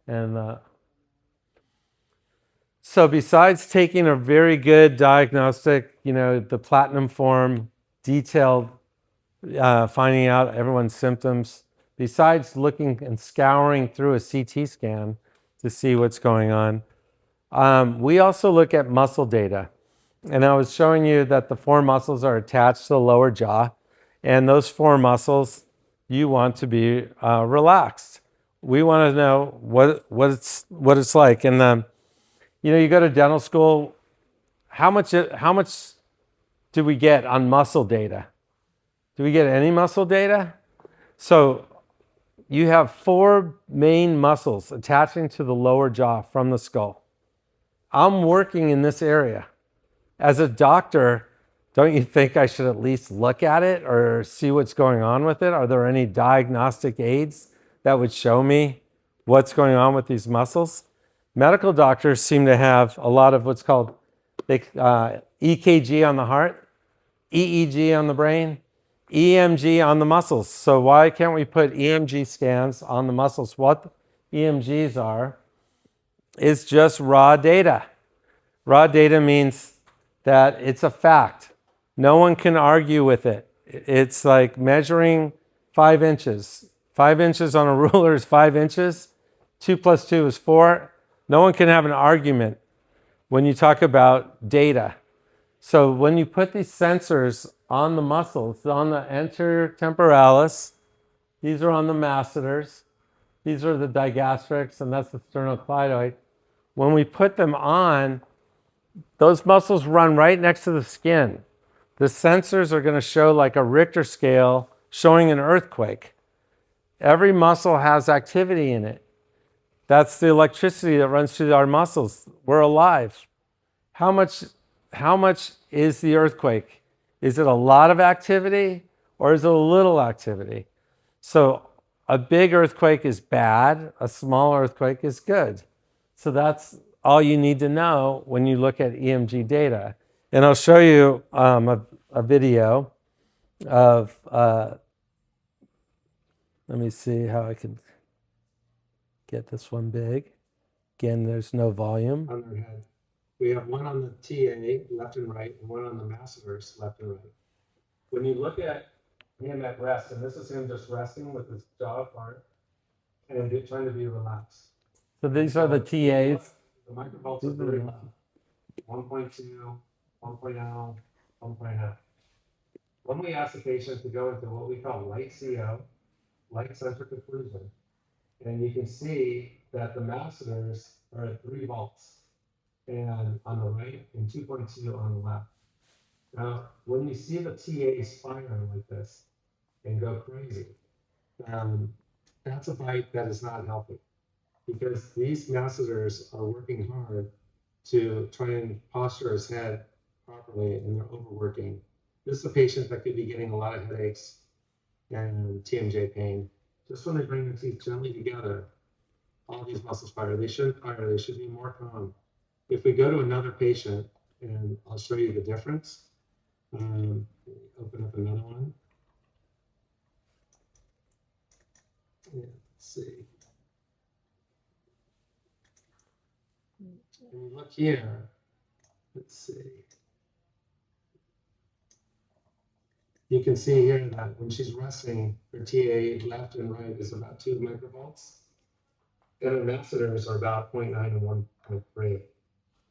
And so besides taking a very good diagnostic, the platinum form, detailed, finding out everyone's symptoms, besides looking and scouring through a CT scan to see what's going on, we also look at muscle data. And I was showing you that the 4 muscles are attached to the lower jaw. And those 4 muscles, you want to be relaxed. We want to know what it's like. And you go to dental school. How much do we get on muscle data? Do we get any muscle data? So you have 4 main muscles attaching to the lower jaw from the skull. I'm working in this area. As a doctor, don't you think I should at least look at it or see what's going on with it? Are there any diagnostic aids that would show me what's going on with these muscles? Medical doctors seem to have a lot of what's called EKG on the heart, EEG on the brain, EMG on the muscles. So why can't we put EMG scans on the muscles? What EMGs are is just raw data. Raw data means that it's a fact. No one can argue with it. It's like measuring 5 inches. 5 inches on a ruler is 5 inches. 2 plus 2 is 4. No one can have an argument when you talk about data. So when you put these sensors on the muscles, on the anterior temporalis, these are on the masseters, these are the digastrics, and that's the sternocleidoid. When we put them on, those muscles run right next to the skin. The sensors are going to show like a Richter scale showing an earthquake. Every muscle has activity in it. That's the electricity that runs through our muscles. We're alive. How much is the earthquake? Is it a lot of activity or is it a little activity? So a big earthquake is bad. A small earthquake is good. So that's all you need to know when you look at EMG data. And I'll show you a video of, let me see how I can get this one big. Again, there's no volume. On their head. We have one on the TA, left and right, and one on the masseters, left and right. When you look at him at rest, and this is him just resting with his jaw apart and trying to be relaxed. So these are the TAs. The microvolts are very low. 1.2, 1.0, 1.0. When we ask the patient to go into what we call light CO, light centric occlusion, and you can see that the masseters are at 3 volts and on the right and 2.2 on the left. Now, when you see the TAs firing like this and go crazy, that's a bite that is not healthy because these masseters are working hard to try and posture his head properly and they're overworking. This is a patient that could be getting a lot of headaches and TMJ pain. Just when they bring their teeth gently together, all these muscles fire. They shouldn't fire, they should be more calm. If we go to another patient, and I'll show you the difference. Open up another one. Yeah, let's see. When you look here, let's see. You can see here that when she's resting, her TA left and right is about 2 microvolts. And her masseters are about 0.9 and 1.3.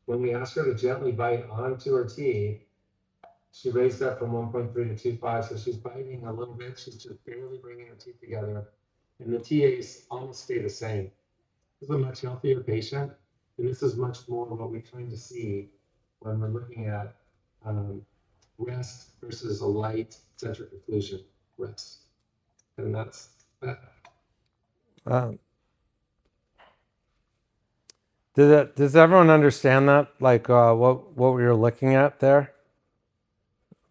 When we ask her to gently bite onto her teeth, she raised that from 1.3 to 2.5, so she's biting a little bit. She's just barely bringing her teeth together. And the TAs almost stay the same. This is a much healthier patient, and this is much more what we're trying to see when we're looking at rest versus a light centric occlusion rest. And that's that. Does everyone understand that? Like what we were looking at there?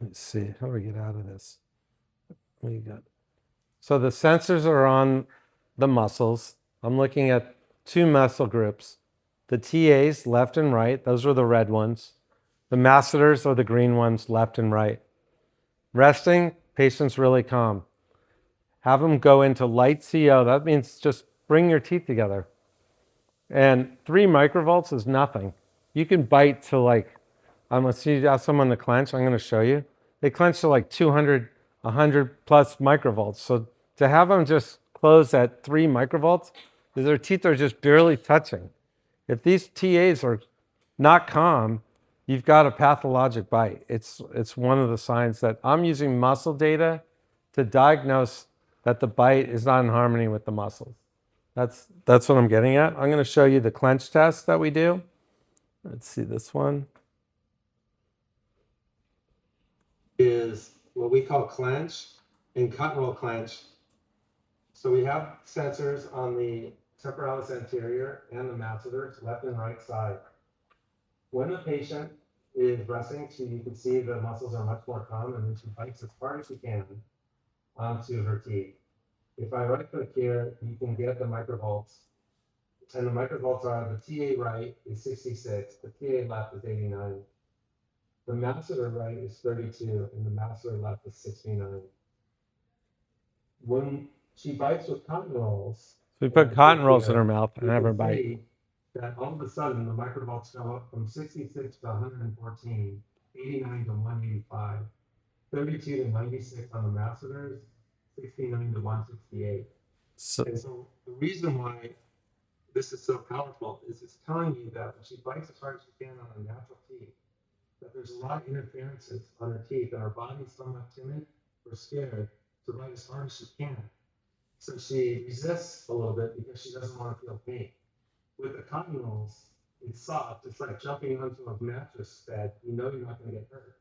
Let's see. How do we get out of this? What you got? So the sensors are on the muscles. I'm looking at 2 muscle groups. The TAs, left and right, those are the red ones. The masseters are the green ones, left and right. Resting, patient's really calm. Have them go into light CO. That means just bring your teeth together. And 3 microvolts is nothing. You can bite to like, unless you ask someone to clench, I'm going to show you. They clench to like 200, 100 plus microvolts. So to have them just close at 3 microvolts, their teeth are just barely touching. If these TAs are not calm, you've got a pathologic bite. It's one of the signs that I'm using muscle data to diagnose that the bite is not in harmony with the muscles. That's what I'm getting at. I'm going to show you the clench test that we do. Let's see this one. Is what we call clench and cut and roll clench. So we have sensors on the temporalis anterior and the masseters, left and right side. When the patient is resting, you can see the muscles are much more calm, and then she bites as hard as she can onto her teeth. If I right click here, you can get the microvolts. And the microvolts are the TA right is 66, the TA left is 89. The masseter right is 32, and the masseter left is 69. When she bites with cotton rolls, So we put cotton rolls in her mouth and have her bite. see that all of a sudden the microvolts go up from 66 to 114, 89 to 185, 32 to 96 on the masseters, 69 to 168. So, And so the reason why this is so powerful is it's telling you that when she bites as hard as she can on her natural teeth, that there's a lot of interferences on her teeth, and her body's somewhat timid or scared to bite as hard as she can. So she resists a little bit because she doesn't want to feel pain. With the cotton rolls, it's soft. It's like jumping onto a mattress bed. You know you're not going to get hurt.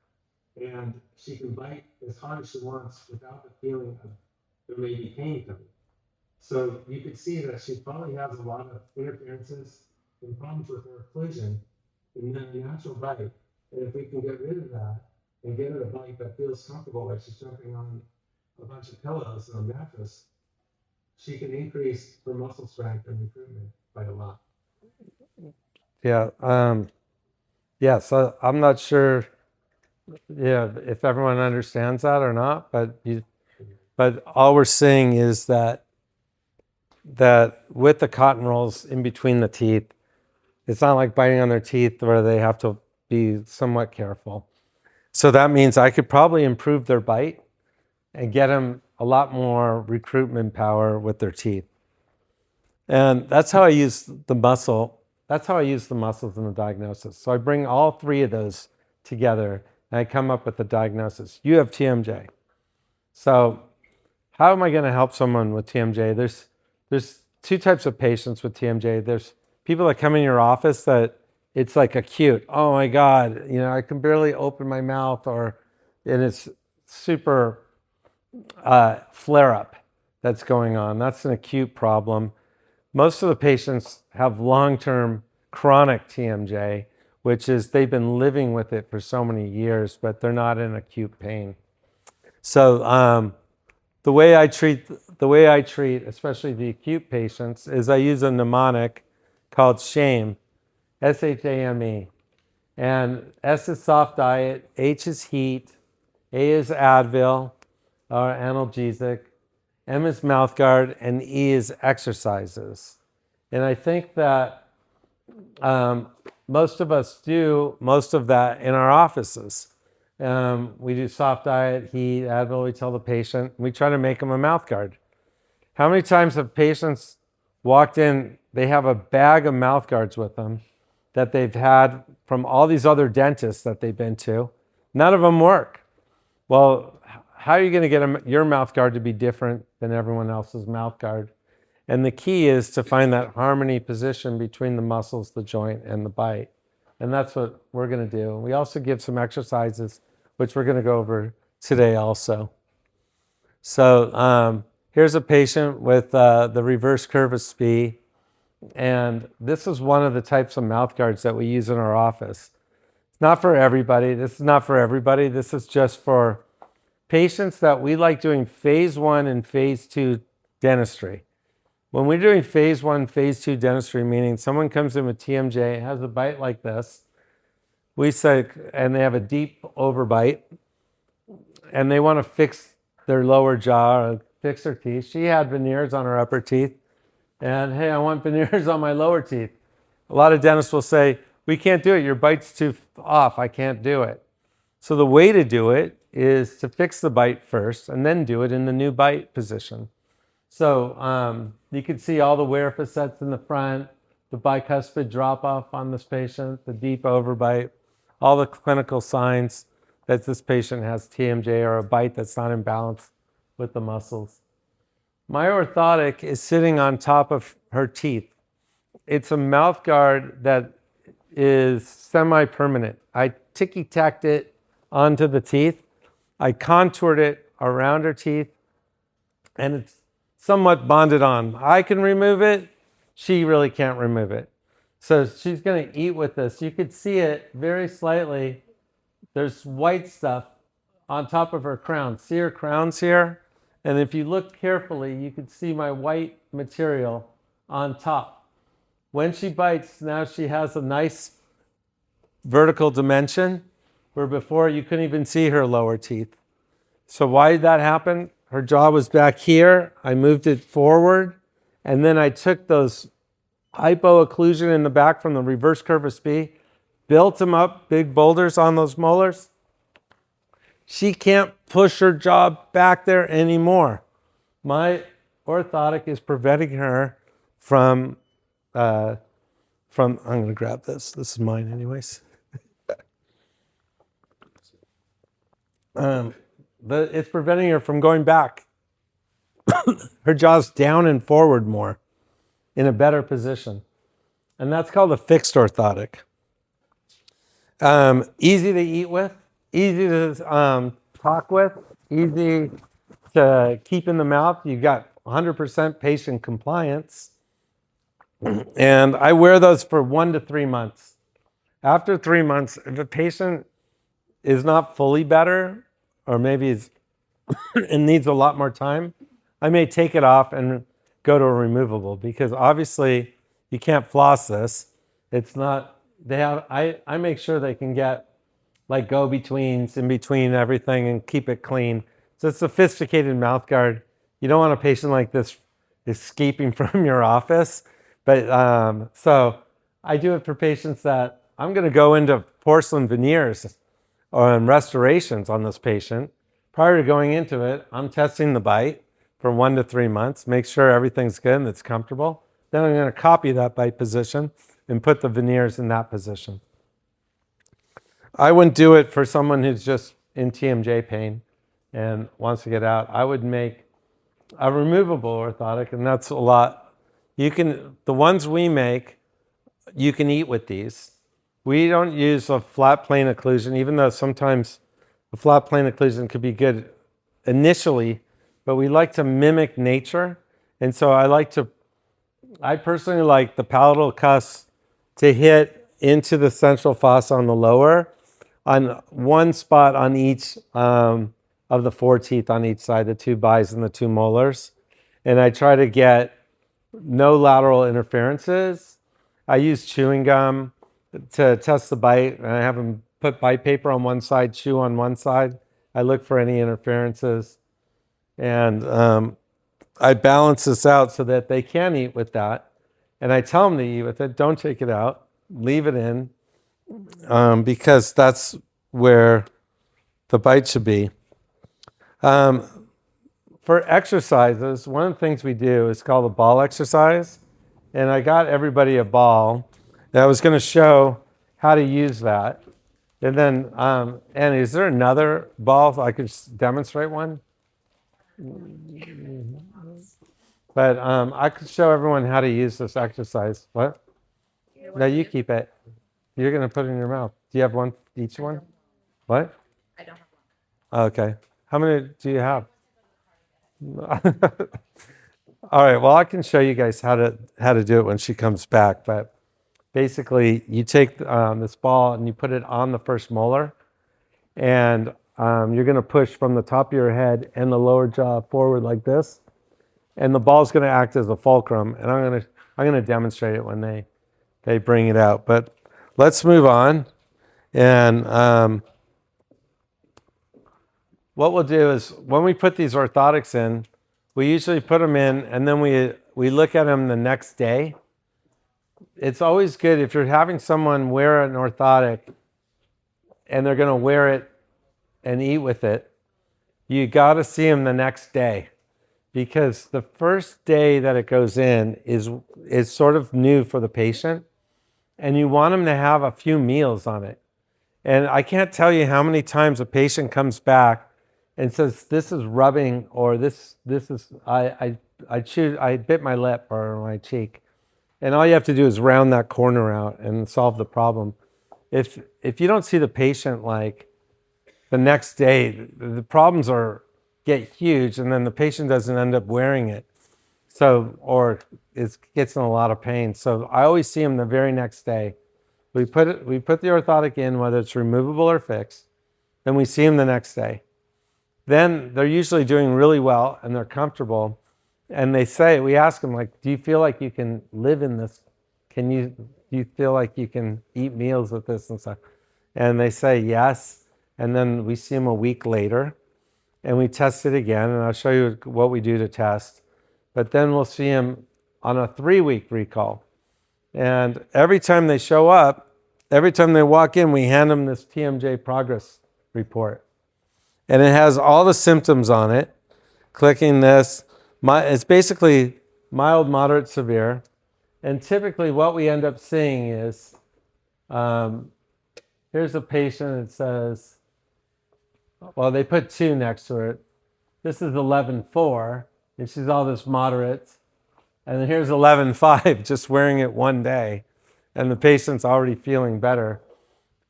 And she can bite as hard as she wants without the feeling of there may be pain coming. So you could see that she probably has a lot of interferences and problems with her occlusion in the natural bite. And if we can get rid of that and get her a bite that feels comfortable, like she's jumping on a bunch of pillows and a mattress, she can increase her muscle strength and recruitment by a lot. yeah. Yeah, so I'm not sure if everyone understands that or not, but all we're seeing is that with the cotton rolls in between the teeth, it's not like biting on their teeth where they have to be somewhat careful. So that means I could probably improve their bite and get them a lot more recruitment power with their teeth. And that's how I use the muscle. That's how I use the muscles in the diagnosis. So I bring all 3 of those together and I come up with a diagnosis. You have TMJ. So how am I going to help someone with TMJ? There's 2 types of patients with TMJ. There's people that come in your office that it's like acute. Oh my God, I can barely open my mouth, and it's super flare up that's going on. That's an acute problem. Most of the patients have long-term chronic TMJ, which is they've been living with it for so many years, but they're not in acute pain. So the way I treat, especially the acute patients, is I use a mnemonic called SHAME, SHAME. And S is soft diet, H is heat, A is Advil, or analgesic, M is Mouthguard, and E is exercises. And I think that most of us do most of that in our offices. We do soft diet, heat, Advil. We tell the patient, we try to make them a Mouthguard. How many times have patients walked in, they have a bag of Mouthguards with them that they've had from all these other dentists that they've been to. None of them work. Well, how are you going to get your Mouthguard to be different than everyone else's Mouthguard? And the key is to find that harmony position between the muscles, the joint, and the bite. And that's what we're going to do. We also give some exercises, which we're going to go over today also. So here's a patient with the reverse curve of Spee. And this is one of the types of Mouthguards that we use in our office. It's not for everybody. This is not for everybody. This is just for patients that we like doing phase 1 and phase 2 dentistry. When we're doing phase 1, phase 2 dentistry, meaning someone comes in with TMJ, has a bite like this, we say, and they have a deep overbite, and they want to fix their lower jaw or fix their teeth. She had veneers on her upper teeth, and hey, I want veneers on my lower teeth. A lot of dentists will say, we can't do it. Your bite's too off. I can't do it. So the way to do it is to fix the bite first and then do it in the new bite position. So you can see all the wear facets in the front, the bicuspid drop off on this patient, the deep overbite, all the clinical signs that this patient has TMJ or a bite that's not in balance with the muscles. My orthotic is sitting on top of her teeth. It's a mouth guard that is semi-permanent. I ticky-tacked it onto the teeth. I contoured it around her teeth, and it's somewhat bonded on. I can remove it. She really can't remove it. So she's going to eat with this. You could see it very slightly. There's white stuff on top of her crown. See her crowns here? And if you look carefully, you can see my white material on top. When she bites, now she has a nice vertical dimension where before you couldn't even see her lower teeth. So why did that happen? Her jaw was back here. I moved it forward. And then I took those hypoocclusion in the back from the reverse curve B, built them up, big boulders on those molars. She can't push her jaw back there anymore. My orthotic is preventing her from I'm going to grab this. This is mine anyways. It's preventing her from going back. Her jaw's down and forward more in a better position. And that's called a fixed orthotic. Easy to eat with, easy to talk with, easy to keep in the mouth. You've got 100% patient compliance. And I wear those for 1 to 3 months. After 3 months, if a patient is not fully better, or maybe it needs a lot more time, I may take it off and go to a removable, because obviously you can't floss this. It's not, I make sure they can get like go-betweens in between everything and keep it clean. It's a sophisticated mouth guard. You don't want a patient like this escaping from your office. But so I do it for patients that I'm going to go into porcelain veneers or restorations on this patient. Prior to going into it, I'm testing the bite for 1 to 3 months, make sure everything's good and it's comfortable. Then I'm going to copy that bite position and put the veneers in that position. I wouldn't do it for someone who's just in TMJ pain and wants to get out. I would make a removable orthotic, and that's a lot. The ones we make, you can eat with these. We don't use a flat plane occlusion, even though sometimes a flat plane occlusion could be good initially, but we like to mimic nature. And so I personally like the palatal cusp to hit into the central fossa on the lower, on one spot on each of the 4 teeth on each side, the 2 bis and the 2 molars. And I try to get no lateral interferences. I use chewing gum to test the bite, and I have them put bite paper on one side, chew on one side. I look for any interferences. And I balance this out so that they can eat with that. And I tell them to eat with it. Don't take it out. Leave it in, because that's where the bite should be. For exercises, one of the things we do is called a ball exercise. And I got everybody a ball. And I was going to show how to use that. And then, Annie, is there another ball I could demonstrate one? But I could show everyone how to use this exercise. What? No, you keep it. You're going to put it in your mouth. Do you have one, each one? What? I don't have one. Okay. How many do you have? All right. Well, I can show you guys how to do it when she comes back. But basically, you take this ball and you put it on the first molar, and you're going to push from the top of your head and the lower jaw forward like this, and the ball is going to act as a fulcrum. And I'm going to demonstrate it when they bring it out. But let's move on. And what we'll do is when we put these orthotics in, we usually put them in, and then we look at them the next day. it's always good if you're having someone wear an orthotic and they're going to wear it and eat with it, you got to see them the next day, because the first day that it goes in is sort of new for the patient, and you want them to have a few meals on it. And I can't tell you how many times a patient comes back and says, "This is rubbing," or "This is I bit my lip or my cheek," and all you have to do is round that corner out and solve the problem. If you don't see the patient like the next day, the problems get huge, and then the patient doesn't end up wearing it. So, or it gets in a lot of pain. So I always see them the very next day. We put the orthotic in, whether it's removable or fixed, then we see them the next day. Then they're usually doing really well and they're comfortable. And we ask them, like, do you feel like you can live in this? Do you feel like you can eat meals with this and stuff? And they say yes. And then we see them a week later and we test it again. And I'll show you what we do to test. But then we'll see them on a 3-week recall. And every time they show up, every time they walk in, we hand them this TMJ progress report. And it has all the symptoms on it. Clicking this, it's basically mild, moderate, severe. And typically what we end up seeing is, here's a patient that says, well, they put 2 next to it. This is 11.4, and she's all this moderate. And then here's 11.5, just wearing it one day, and the patient's already feeling better.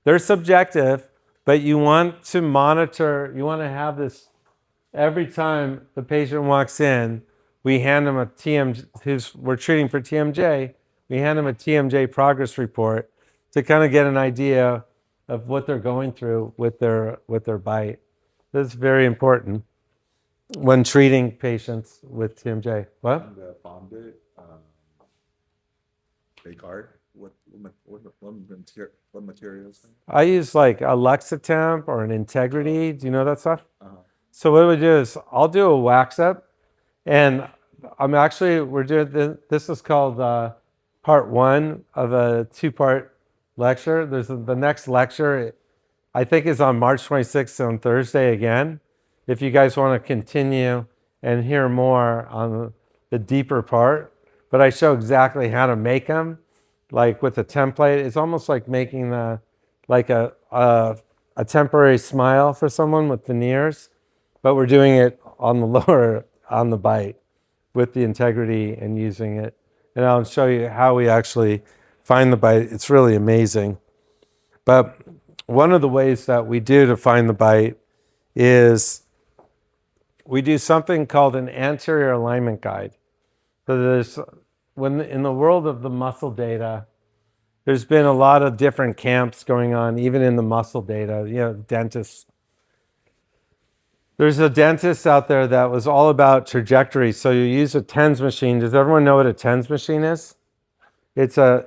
They're subjective, but you want to monitor, you want to have this every time the patient walks in. We hand them a TMJ, we're treating for TMJ, we hand them a TMJ progress report to kind of get an idea of what they're going through with their bite. This is very important when treating patients with TMJ. What? And the bonded Mouthguard, what materials? I use like a Lexitemp or an Integrity. Do you know that stuff? So what we do is I'll do a wax up, and we're doing this is called part 1 of a 2-part lecture. There's the next lecture, I think, is on March 26th on Thursday again. If you guys want to continue and hear more on the deeper part, but I show exactly how to make them, like with a template. It's almost like making a temporary smile for someone with veneers, but we're doing it on the bite with the Integrity and using it. And I'll show you how we actually find the bite. It's really amazing. But one of the ways that we do to find the bite is we do something called an anterior alignment guide. So in the world of the muscle data, there's been a lot of different camps going on, even in the muscle data, dentists. There's a dentist out there that was all about trajectory. So you use a TENS machine. Does everyone know what a TENS machine is? It's a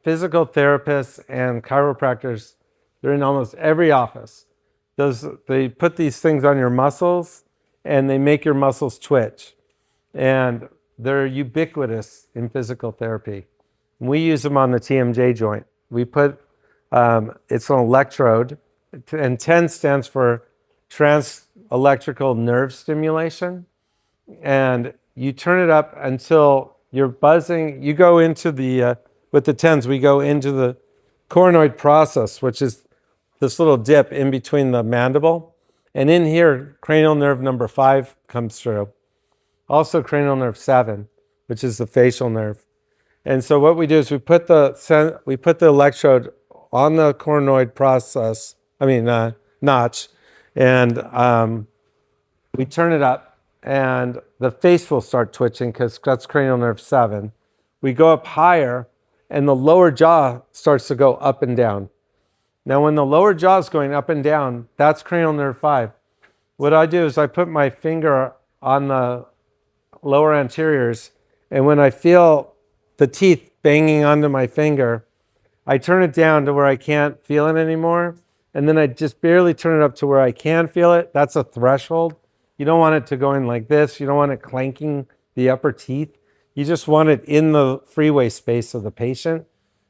physical therapist and chiropractors. They're in almost every office. They put these things on your muscles and they make your muscles twitch. And they're ubiquitous in physical therapy. We use them on the TMJ joint. We put, it's an electrode, and TENS stands for trans-electrical nerve stimulation. And you turn it up until you're buzzing. You go into with the TENS, we go into the coronoid process, which is this little dip in between the mandible. And in here, cranial nerve number 5 comes through. Also cranial nerve 7, which is the facial nerve. And so what we do is we put the electrode on the coronoid notch, and we turn it up, and the face will start twitching because that's cranial nerve 7. We go up higher, and the lower jaw starts to go up and down. Now, when the lower jaw is going up and down, that's cranial nerve 5. What I do is I put my finger on the lower anteriors, and when I feel the teeth banging onto my finger, I turn it down to where I can't feel it anymore, and then I just barely turn it up to where I can feel it. That's a threshold. You don't want it to go in like this. You don't want it clanking the upper teeth. You just want it in the freeway space of the patient,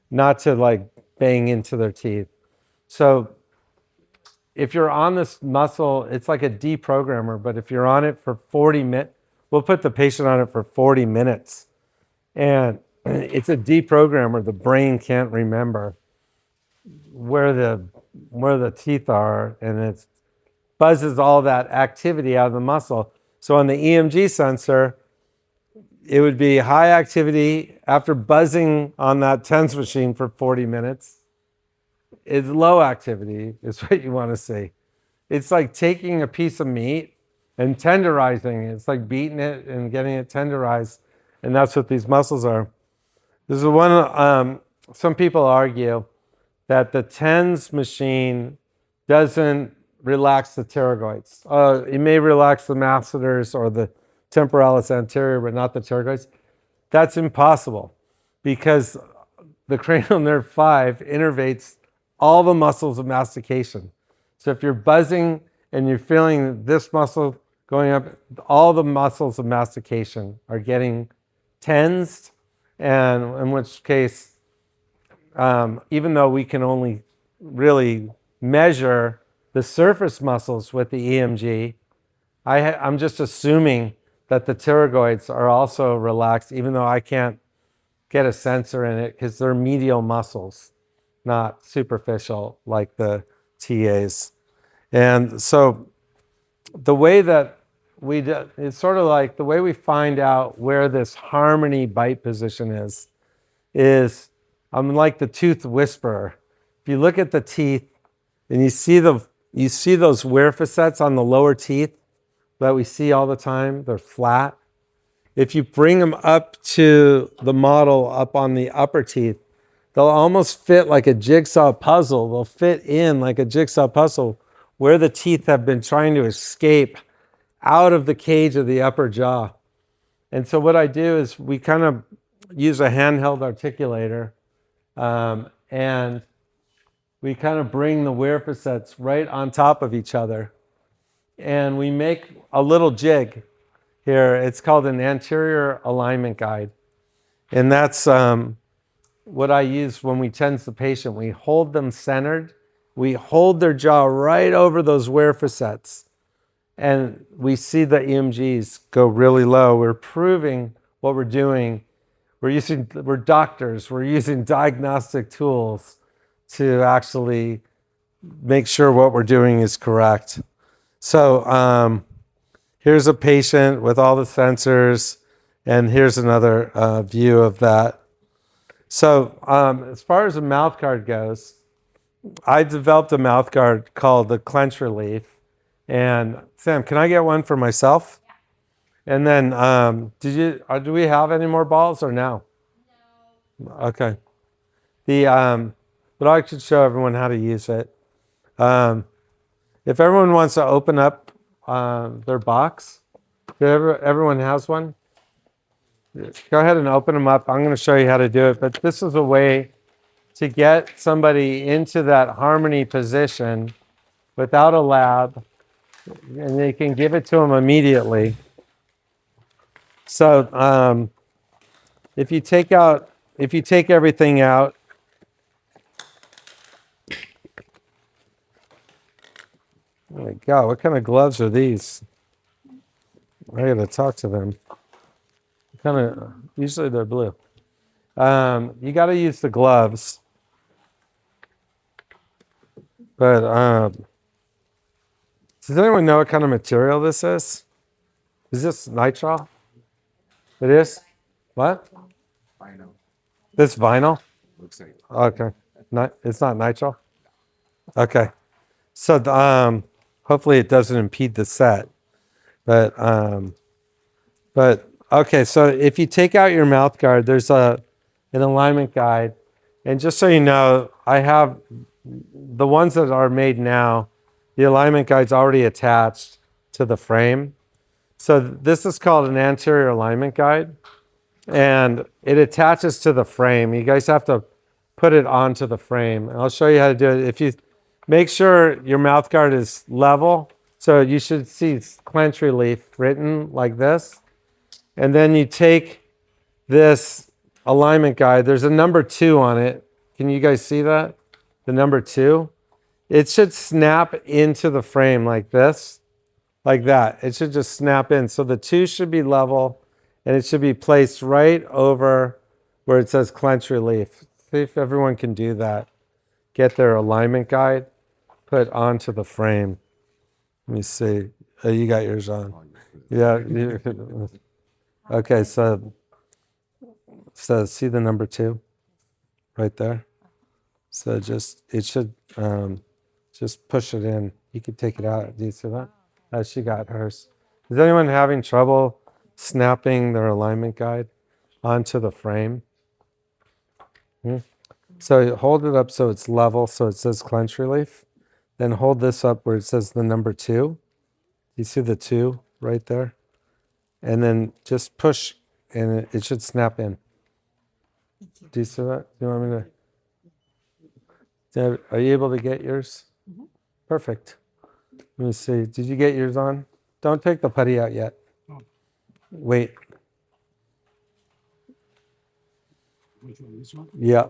not to like bang into their teeth. So if you're on this muscle, it's like a deprogrammer, but if you're on it for 40 minutes, we'll put the patient on it for 40 minutes. And it's a deprogrammer. The brain can't remember where the teeth are, and it buzzes all that activity out of the muscle. So on the EMG sensor, it would be high activity after buzzing on that TENS machine for 40 minutes. It's low activity is what you want to see. It's like taking a piece of meat and tenderizing it. It's like beating it and getting it tenderized. And that's what these muscles are. This is one, some people argue that the TENS machine doesn't relax the pterygoids. It may relax the masseters or the temporalis anterior, but not the pterygoids. That's impossible because the cranial nerve 5 innervates all the muscles of mastication. So if you're buzzing and you're feeling this muscle going up, all the muscles of mastication are getting tensed, and in which case, even though we can only really measure the surface muscles with the EMG, I'm just assuming that the pterygoids are also relaxed, even though I can't get a sensor in it because they're medial muscles, not superficial like the TAs. And so the way that we do, it's sort of like the way we find out where this harmony bite position is I'm like the tooth whisperer. If you look at the teeth and you see those wear facets on the lower teeth that we see all the time, they're flat. If you bring them up to the model up on the upper teeth, they'll almost fit like a jigsaw puzzle. They'll fit in like a jigsaw puzzle where the teeth have been trying to escape out of the cage of the upper jaw. And so what I do is we kind of use a handheld articulator, and we kind of bring the wear facets right on top of each other. And we make a little jig here. It's called an anterior alignment guide. And that's what I use when we TENS the patient. We hold them centered. We hold their jaw right over those wear facets. And we see the EMGs go really low. We're proving what we're doing. We're doctors. We're using diagnostic tools to actually make sure what we're doing is correct. So here's a patient with all the sensors, and here's another view of that. So as far as a mouth guard goes, I developed a mouth guard called the Clench Relief. And Sam, can I get one for myself? Yeah. And then, do we have any more balls or no? No. Okay. But I should show everyone how to use it. If everyone wants to open up their box, everyone has one. Go ahead and open them up. I'm going to show you how to do it. But this is a way to get somebody into that harmony position without a lab, and they can give it to them immediately. So if you take everything out, oh my God, what kind of gloves are these? I gotta talk to them. Usually they're blue. You gotta use the gloves. But does anyone know what kind of material this is? Is this nitrile? It is? What? Vinyl. This vinyl? Looks like. Okay. It's not nitrile? Okay. So hopefully it doesn't impede the set. But okay, so if you take out your mouth guard, there's an alignment guide. And just so you know, I have the ones that are made now, the alignment guide's already attached to the frame. So this is called an anterior alignment guide, and it attaches to the frame. You guys have to put it onto the frame. And I'll show you how to do it. If you make sure your mouth guard is level, so you should see Clench Relief written like this. And then you take this alignment guide, there's a number 2 on it. Can you guys see that? The number 2? It should snap into the frame like this, like that. It should just snap in. So the 2 should be level, and it should be placed right over where it says clench relief. See if everyone can do that. Get their alignment guide put onto the frame. Let me see. Oh, you got yours on. Yeah. Okay, so see the number 2 right there? So it should just push it in. You could take it out. Do you see that? She got hers. Is anyone having trouble snapping their alignment guide onto the frame? So hold it up so it's level, so it says clench relief. Then hold this up where it says the number 2. You see the 2 right there? And then just push, and it should snap in. Do you see that? Do you want me to? Are you able to get yours? Mhm. Perfect. Let me see. Did you get yours on? Don't take the putty out yet. Wait. Which one? This one? Yeah.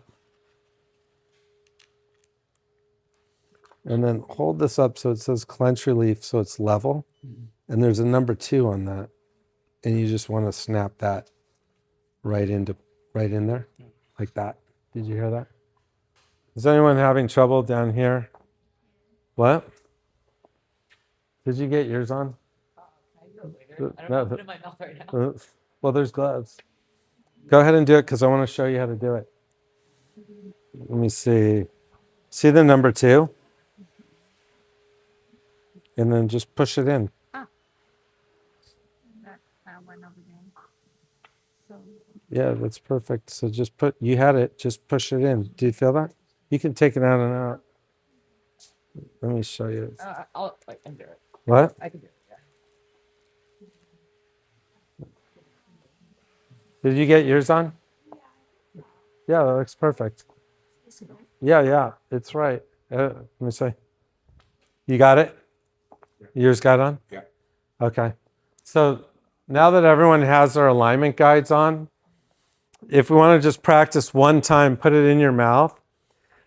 And then hold this up so it says clench relief, so it's level. And there's a number 2 on that. And you just want to snap that right in there, like that. Did you hear that? Is anyone having trouble down here? What? Did you get yours on? I do it later. I don't know, put it in my mouth right now. Well, there's gloves. Go ahead and do it because I want to show you how to do it. Let me see. See the number 2? And then just push it in. That went over there. So Yeah, that's perfect. So you had it, just push it in. Do you feel that? You can take it out and out. Let me show you. I can do it. What? I can do it. Yeah. Did you get yours on? Yeah, that looks perfect. Yeah, it's right. Let me see. You got it? Yours got on? Yeah. Okay. So now that everyone has their alignment guides on, if we want to just practice one time, put it in your mouth.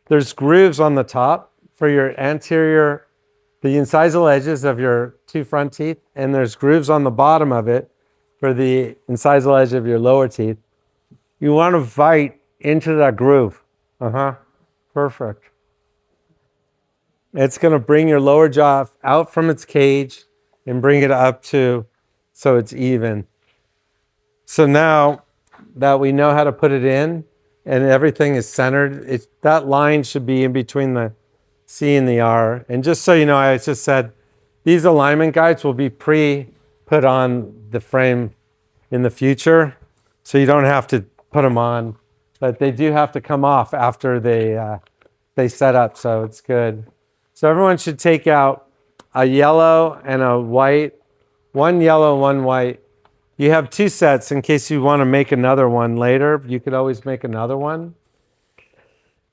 There's grooves on the top for your anterior, the incisal edges of your 2 front teeth, and there's grooves on the bottom of it for the incisal edge of your lower teeth. You want to bite into that groove. Perfect. It's going to bring your lower jaw out from its cage and bring it up so it's even. So now that we know how to put it in and everything is centered, that line should be in between the C and the R. And just so you know, I just said these alignment guides will be put on the frame in the future, so you don't have to put them on, but they do have to come off after they set up, so it's good. So everyone should take out a yellow and a white, 1 yellow, 1 white. You have 2 sets in case you want to make another one later. You could always make another one.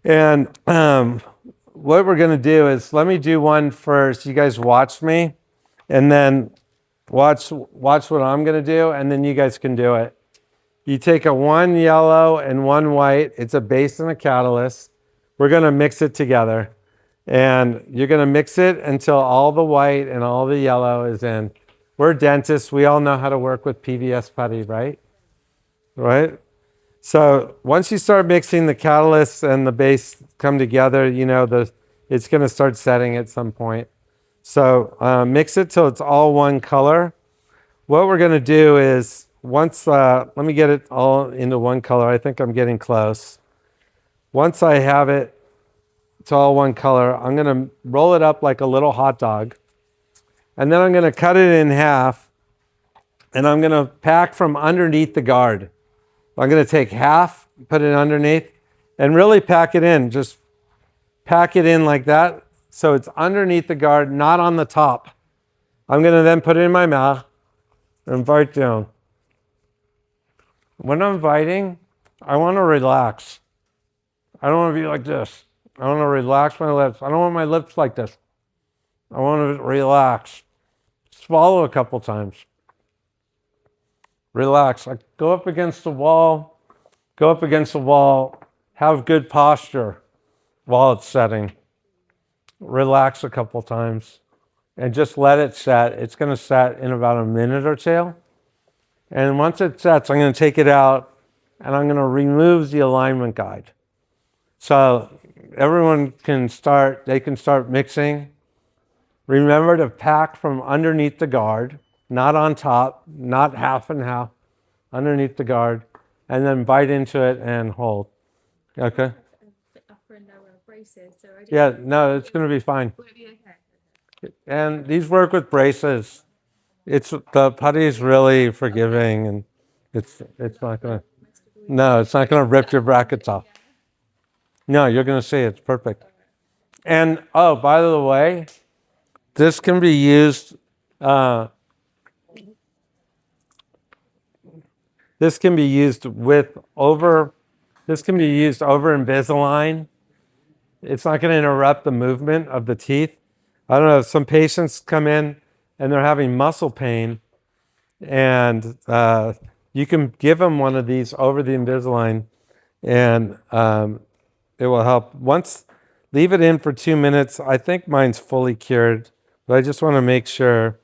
And what we're going to do is, let me do one first. You guys watch me, and then watch what I'm going to do, and then you guys can do it. You take a 1 yellow and 1 white. It's a base and a catalyst. We're going to mix it together. And you're going to mix it until all the white and all the yellow is in. We're dentists. We all know how to work with PVS putty, right? Right? So once you start mixing the catalyst and the base come together, it's going to start setting at some point. So mix it till it's all one color. What we're going to do is let me get it all into one color. I think I'm getting close. Once I have it's all one color, I'm going to roll it up like a little hot dog. And then I'm going to cut it in half. And I'm going to pack from underneath the guard. I'm going to take half, put it underneath, and really pack it in. Just pack it in like that. So it's underneath the guard, not on the top. I'm going to then put it in my mouth and bite down. When I'm biting, I want to relax. I don't want to be like this. I want to relax my lips. I don't want my lips like this. I want to relax. Swallow a couple times. Relax. Like go up against the wall. Go up against the wall. Have good posture while it's setting. Relax a couple times and just let it set. It's going to set in about a minute or two. And once it sets, I'm going to take it out and I'm going to remove the alignment guide. So everyone can start, they can start mixing. Remember to pack from underneath the guard, not on top, not half and half, underneath the guard, and then bite into it and hold. Okay? Upper and lower braces, so I don't Yeah, no, it's going to be fine. Will it be okay? And these work with braces. The putty is really forgiving, and it's not going to, no, it's not going to rip your brackets off. No, you're going to see it's perfect. And oh, by the way, this can be used. This can be used over Invisalign. It's not going to interrupt the movement of the teeth. I don't know, some patients come in and they're having muscle pain, and you can give them one of these over the Invisalign, and it will help. Leave it in for 2 minutes. I think mine's fully cured, but I just want to make sure